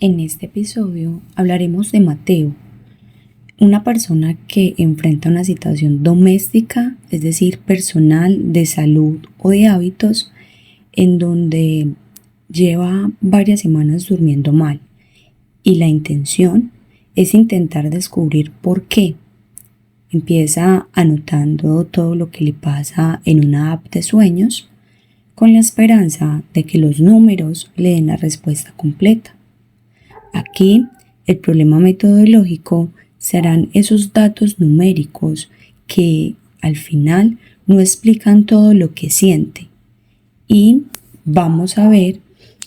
En este episodio hablaremos de Mateo, una persona que enfrenta una situación doméstica, es decir, personal, de salud o de hábitos, en donde lleva varias semanas durmiendo mal y la intención es intentar descubrir por qué. Empieza anotando todo lo que le pasa en una app de sueños con la esperanza de que los números le den la respuesta completa. Aquí el problema metodológico serán esos datos numéricos que al final no explican todo lo que siente y vamos a ver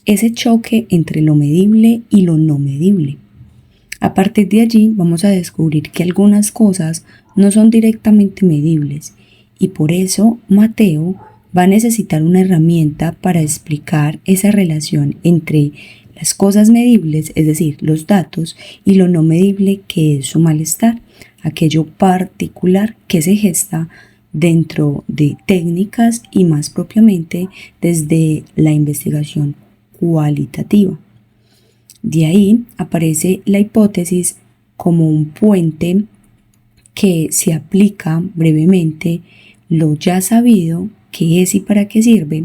ese choque entre lo medible y lo no medible. A partir de allí vamos a descubrir que algunas cosas no son directamente medibles y por eso Mateo va a necesitar una herramienta para explicar esa relación entre las cosas medibles, es decir, los datos, y lo no medible, que es su malestar, aquello particular que se gesta dentro de técnicas y más propiamente desde la investigación cualitativa. De ahí aparece la hipótesis como un puente que se aplica brevemente lo ya sabido, qué es y para qué sirve,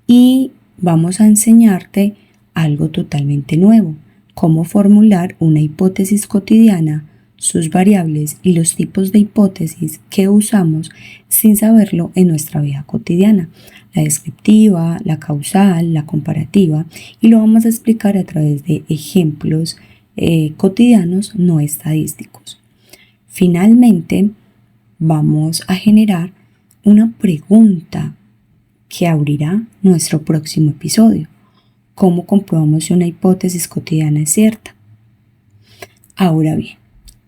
y vamos a enseñarte algo totalmente nuevo, cómo formular una hipótesis cotidiana, sus variables y los tipos de hipótesis que usamos sin saberlo en nuestra vida cotidiana, la descriptiva, la causal, la comparativa, y lo vamos a explicar a través de ejemplos cotidianos no estadísticos. Finalmente, vamos a generar una pregunta que abrirá nuestro próximo episodio. ¿Cómo comprobamos si una hipótesis cotidiana es cierta? Ahora bien,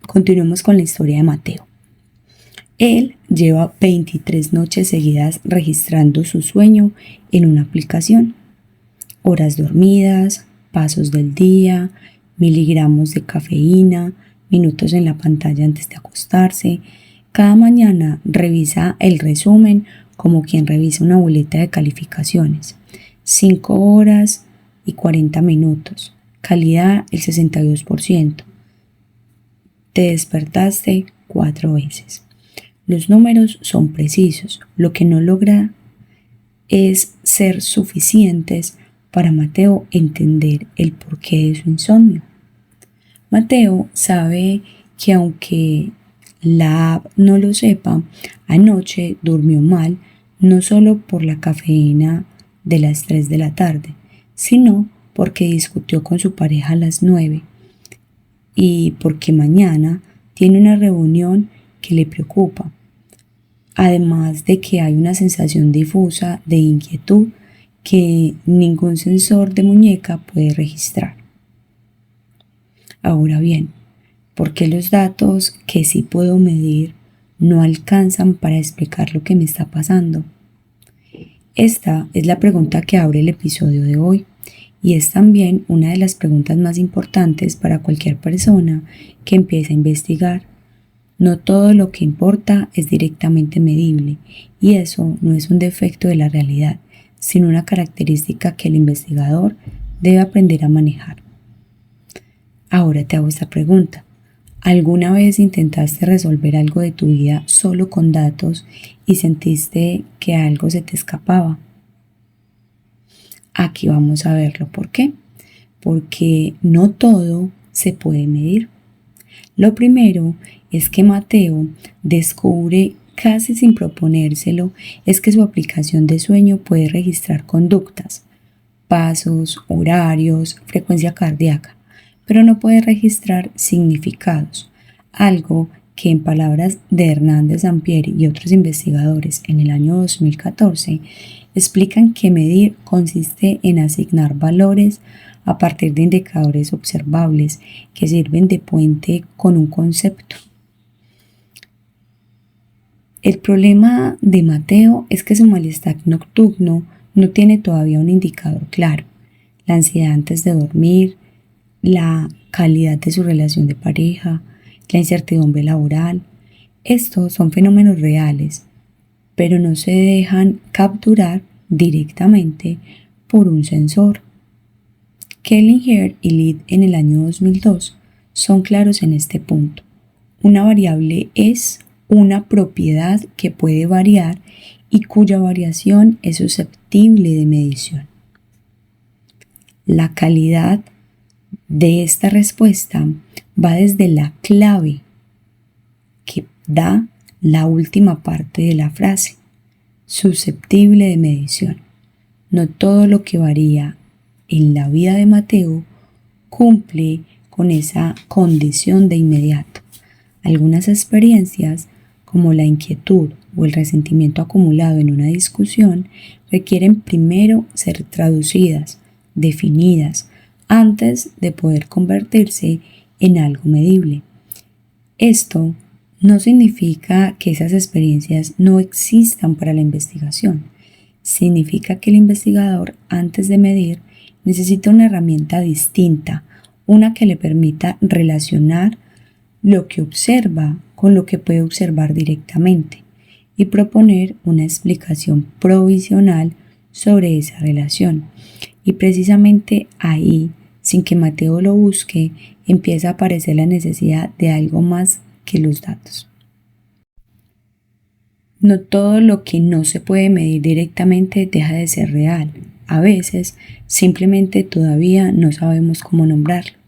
continuemos con la historia de Mateo. Él lleva 23 noches seguidas registrando su sueño en una aplicación. Horas dormidas, pasos del día, miligramos de cafeína, minutos en la pantalla antes de acostarse. Cada mañana revisa el resumen como quien revisa una boleta de calificaciones. 5 horas y 40 minutos. Calidad el 62%. Te despertaste 4 veces. Los números son precisos. Lo que no logra es ser suficientes para Mateo entender el porqué de su insomnio. Mateo sabe que aunque la app no lo sepa, anoche durmió mal, no solo por la cafeína de las 3 de la tarde, sino porque discutió con su pareja a las 9 y porque mañana tiene una reunión que le preocupa, además de que hay una sensación difusa de inquietud que ningún sensor de muñeca puede registrar. Ahora bien, ¿por qué los datos que sí puedo medir no alcanzan para explicar lo que me está pasando? Esta es la pregunta que abre el episodio de hoy y es también una de las preguntas más importantes para cualquier persona que empiece a investigar. No todo lo que importa es directamente medible y eso no es un defecto de la realidad, sino una característica que el investigador debe aprender a manejar. Ahora te hago esta pregunta. ¿Alguna vez intentaste resolver algo de tu vida solo con datos y sentiste que algo se te escapaba? Aquí vamos a verlo. ¿Por qué? Porque no todo se puede medir. Lo primero es que Mateo descubre, casi sin proponérselo, es que su aplicación de sueño puede registrar conductas, pasos, horarios, frecuencia cardíaca, pero no puede registrar significados, algo que en palabras de Hernández Sampieri y otros investigadores en el año 2014 explican que medir consiste en asignar valores a partir de indicadores observables que sirven de puente con un concepto. El problema de Mateo es que su malestar nocturno no tiene todavía un indicador claro. La ansiedad antes de dormir, la calidad de su relación de pareja, la incertidumbre laboral. Estos son fenómenos reales, pero no se dejan capturar directamente por un sensor. Kellinger y Lied en el año 2002 son claros en este punto. Una variable es una propiedad que puede variar y cuya variación es susceptible de medición. La calidad de esta respuesta va desde la clave que da la última parte de la frase, susceptible de medición. No todo lo que varía en la vida de Mateo cumple con esa condición de inmediato. Algunas experiencias, como la inquietud o el resentimiento acumulado en una discusión, requieren primero ser traducidas, definidas, antes de poder convertirse en algo medible. Esto no significa que esas experiencias no existan para la investigación. Significa que el investigador, antes de medir, necesita una herramienta distinta, una que le permita relacionar lo que observa con lo que puede observar directamente y proponer una explicación provisional sobre esa relación. Y precisamente ahí, sin que Mateo lo busque, empieza a aparecer la necesidad de algo más que los datos. No todo lo que no se puede medir directamente deja de ser real. A veces, simplemente todavía no sabemos cómo nombrarlo.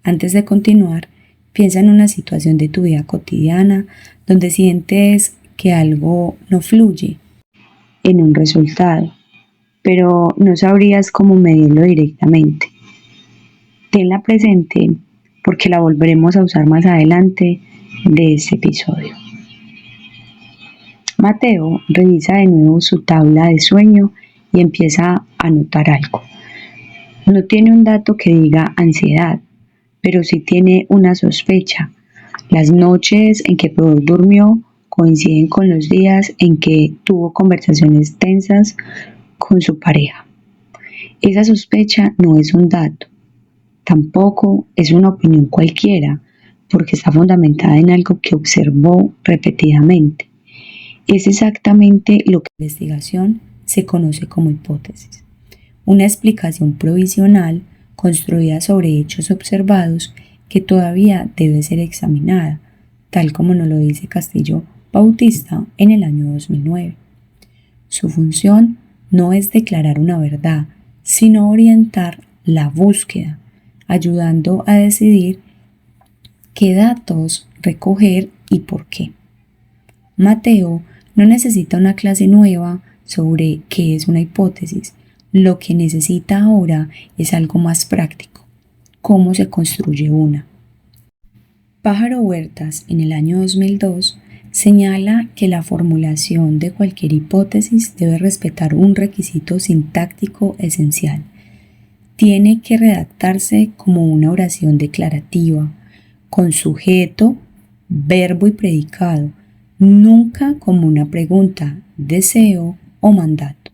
Antes de continuar, piensa en una situación de tu vida cotidiana donde sientes que algo no fluye en un resultado, pero no sabrías cómo medirlo directamente. Tenla presente porque la volveremos a usar más adelante de este episodio. Mateo revisa de nuevo su tabla de sueño y empieza a anotar algo. No tiene un dato que diga ansiedad, pero sí tiene una sospecha. Las noches en que peor durmió coinciden con los días en que tuvo conversaciones tensas con su pareja. Esa sospecha no es un dato, tampoco es una opinión cualquiera, porque está fundamentada en algo que observó repetidamente. Es exactamente lo que en la investigación se conoce como hipótesis, una explicación provisional construida sobre hechos observados que todavía debe ser examinada, tal como nos lo dice Castillo Bautista en el año 2009. Su función no es declarar una verdad, sino orientar la búsqueda, ayudando a decidir qué datos recoger y por qué. Mateo no necesita una clase nueva sobre qué es una hipótesis. Lo que necesita ahora es algo más práctico, cómo se construye una. Pájaro Huertas, en el año 2002, señala que la formulación de cualquier hipótesis debe respetar un requisito sintáctico esencial. Tiene que redactarse como una oración declarativa, con sujeto, verbo y predicado, nunca como una pregunta, deseo o mandato.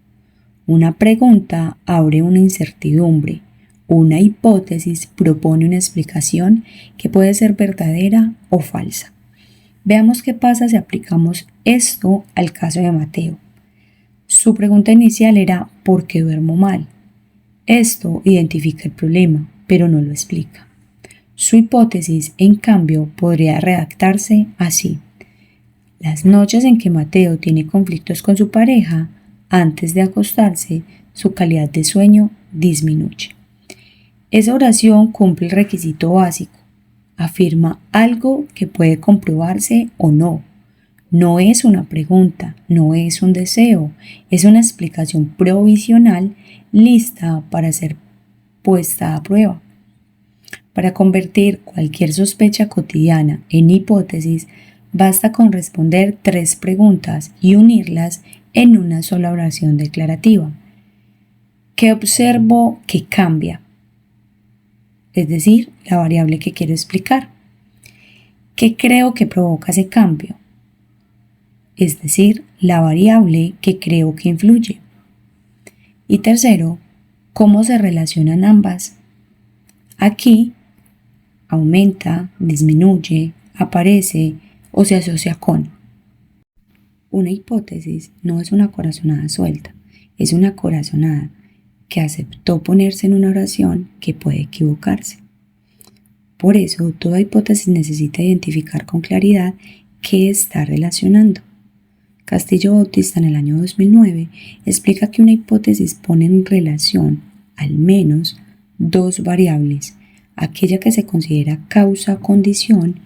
Una pregunta abre una incertidumbre. Una hipótesis propone una explicación que puede ser verdadera o falsa. Veamos qué pasa si aplicamos esto al caso de Mateo. Su pregunta inicial era ¿por qué duermo mal? Esto identifica el problema, pero no lo explica. Su hipótesis, en cambio, podría redactarse así. Las noches en que Mateo tiene conflictos con su pareja, antes de acostarse, su calidad de sueño disminuye. Esa oración cumple el requisito básico. Afirma algo que puede comprobarse o no. No es una pregunta, no es un deseo, es una explicación provisional lista para ser puesta a prueba. Para convertir cualquier sospecha cotidiana en hipótesis, basta con responder 3 preguntas y unirlas en una sola oración declarativa. ¿Qué observo que cambia? Es decir, la variable que quiero explicar. ¿Qué creo que provoca ese cambio? Es decir, la variable que creo que influye. Y tercero, ¿cómo se relacionan ambas? Aquí aumenta, disminuye, aparece o se asocia con. Una hipótesis no es una corazonada suelta, es una corazonada que aceptó ponerse en una oración que puede equivocarse. Por eso, toda hipótesis necesita identificar con claridad qué está relacionando. Castillo Bautista en el año 2009 explica que una hipótesis pone en relación al menos dos variables, aquella que se considera causa-condición,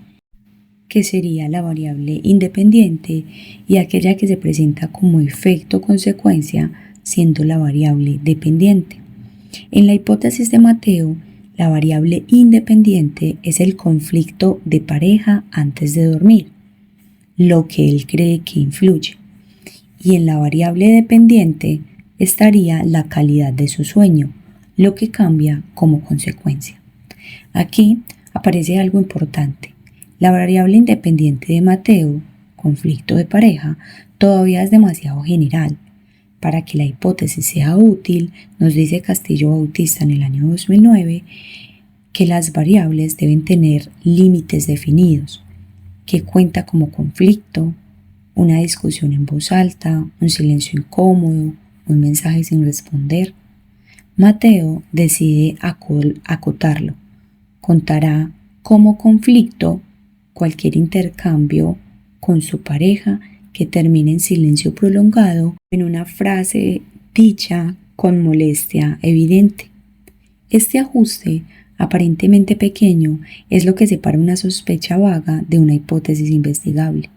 que sería la variable independiente, y aquella que se presenta como efecto-consecuencia, siendo la variable dependiente. En la hipótesis de Mateo, la variable independiente es el conflicto de pareja antes de dormir, lo que él cree que influye. Y en la variable dependiente estaría la calidad de su sueño, lo que cambia como consecuencia. Aquí aparece algo importante. La variable independiente de Mateo, conflicto de pareja, todavía es demasiado general. Para que la hipótesis sea útil, nos dice Castillo Bautista en el año 2009 que las variables deben tener límites definidos, que cuenta como conflicto, una discusión en voz alta, un silencio incómodo, un mensaje sin responder. Mateo decide acotarlo. Contará como conflicto cualquier intercambio con su pareja que termine en silencio prolongado, en una frase dicha con molestia evidente. Este ajuste, aparentemente pequeño, es lo que separa una sospecha vaga de una hipótesis investigable.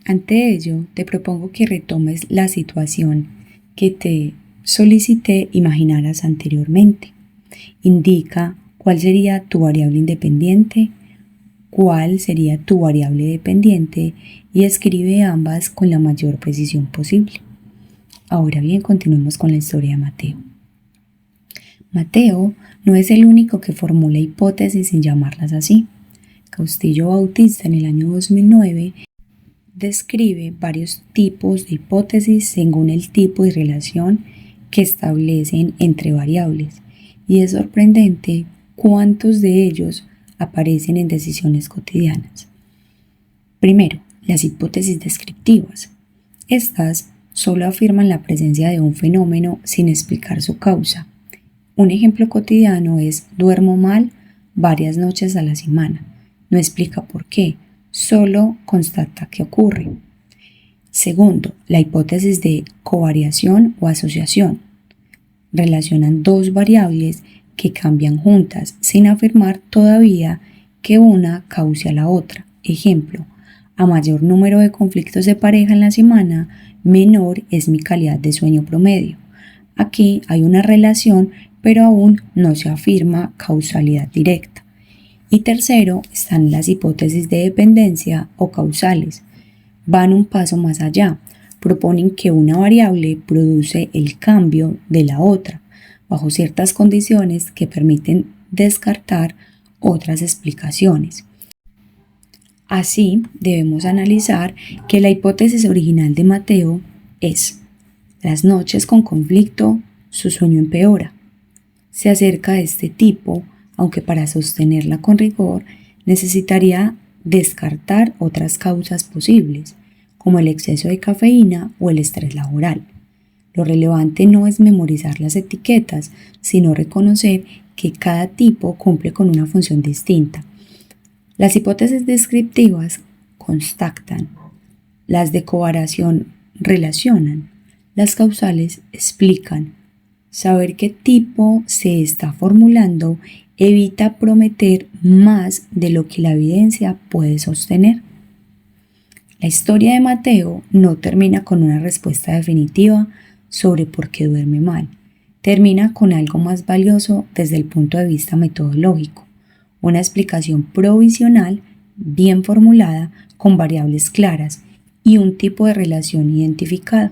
Ante ello, te propongo que retomes la situación que te solicité imaginaras anteriormente. Indica cuál sería tu variable independiente, cuál sería tu variable dependiente y escribe ambas con la mayor precisión posible. Ahora bien, continuemos con la historia de Mateo. Mateo no es el único que formula hipótesis sin llamarlas así. Castillo Bautista en el año 2009 describe varios tipos de hipótesis según el tipo y relación que establecen entre variables, y es sorprendente cuántos de ellos aparecen en decisiones cotidianas. Primero, las hipótesis descriptivas. Estas solo afirman la presencia de un fenómeno sin explicar su causa. Un ejemplo cotidiano es: duermo mal varias noches a la semana. No explica por qué, solo constata que ocurre. Segundo, la hipótesis de covariación o asociación. Relacionan dos variables que cambian juntas, sin afirmar todavía que una cause a la otra. Ejemplo: a mayor número de conflictos de pareja en la semana, menor es mi calidad de sueño promedio. Aquí hay una relación, pero aún no se afirma causalidad directa. Y tercero, están las hipótesis de dependencia o causales. Van un paso más allá. Proponen que una variable produce el cambio de la otra, bajo ciertas condiciones que permiten descartar otras explicaciones. Así, debemos analizar que la hipótesis original de Mateo es: las noches con conflicto, su sueño empeora. Se acerca a este tipo, aunque para sostenerla con rigor necesitaría descartar otras causas posibles, como el exceso de cafeína o el estrés laboral. Lo relevante no es memorizar las etiquetas, sino reconocer que cada tipo cumple con una función distinta. Las hipótesis descriptivas constatan, las de covariación relacionan, las causales explican. Saber qué tipo se está formulando evita prometer más de lo que la evidencia puede sostener. La historia de Mateo no termina con una respuesta definitiva sobre por qué duerme mal. Termina con algo más valioso desde el punto de vista metodológico, una explicación provisional bien formulada con variables claras y un tipo de relación identificado.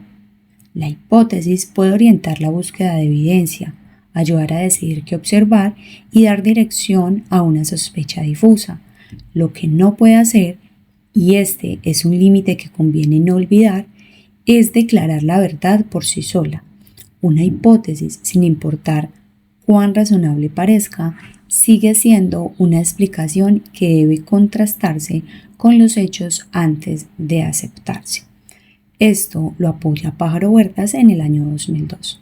La hipótesis puede orientar la búsqueda de evidencia, ayudar a decidir qué observar y dar dirección a una sospecha difusa. Lo que no puede hacer, y este es un límite que conviene no olvidar, es declarar la verdad por sí sola. Una hipótesis, sin importar cuán razonable parezca, sigue siendo una explicación que debe contrastarse con los hechos antes de aceptarse. Esto lo apoya Pájaro Huertas en el año 2002.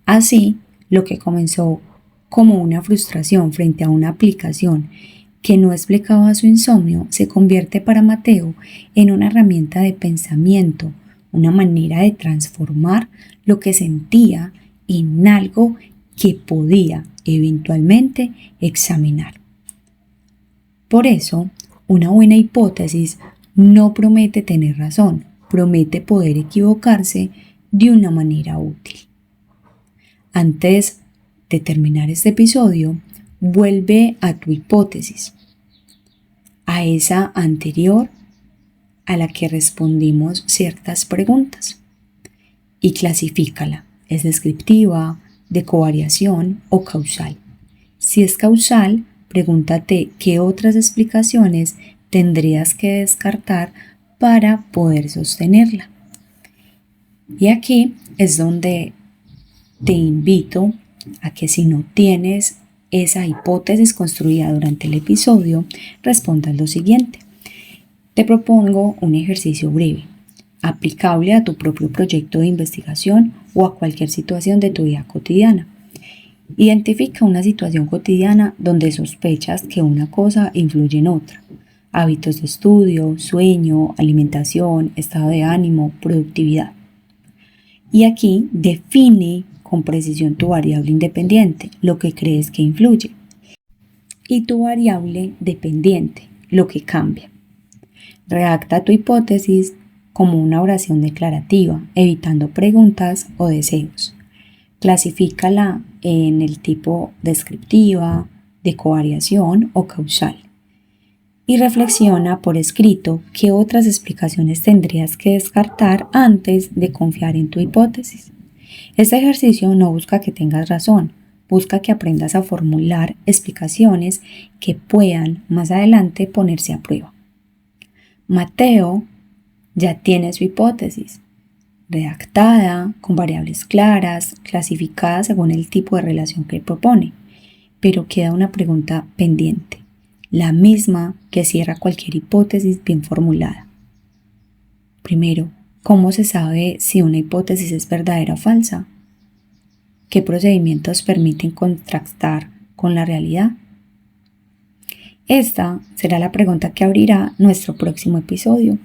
Así, lo que comenzó como una frustración frente a una aplicación que no explicaba su insomnio se convierte para Mateo en una herramienta de pensamiento, una manera de transformar lo que sentía en algo que podía eventualmente examinar. Por eso, una buena hipótesis no promete tener razón, promete poder equivocarse de una manera útil. Antes de terminar este episodio, vuelve a tu hipótesis, a esa anterior a la que respondimos ciertas preguntas, y clasifícala. ¿Es descriptiva, de covariación o causal? Si es causal, pregúntate qué otras explicaciones tendrías que descartar para poder sostenerla. Y aquí es donde te invito a que, si no tienes esa hipótesis construida durante el episodio, respondas lo siguiente. Te propongo un ejercicio breve, aplicable a tu propio proyecto de investigación o a cualquier situación de tu vida cotidiana. Identifica una situación cotidiana donde sospechas que una cosa influye en otra. Hábitos de estudio, sueño, alimentación, estado de ánimo, productividad. Y aquí define con precisión tu variable independiente, lo que crees que influye, y tu variable dependiente, lo que cambia. Redacta tu hipótesis como una oración declarativa, evitando preguntas o deseos. Clasifícala en el tipo descriptiva, de covariación o causal. Y reflexiona por escrito qué otras explicaciones tendrías que descartar antes de confiar en tu hipótesis. Este ejercicio no busca que tengas razón, busca que aprendas a formular explicaciones que puedan más adelante ponerse a prueba. Mateo ya tiene su hipótesis, redactada, con variables claras, clasificada según el tipo de relación que propone, pero queda una pregunta pendiente, la misma que cierra cualquier hipótesis bien formulada. Primero, ¿cómo se sabe si una hipótesis es verdadera o falsa? ¿Qué procedimientos permiten contrastar con la realidad? Esta será la pregunta que abrirá nuestro próximo episodio.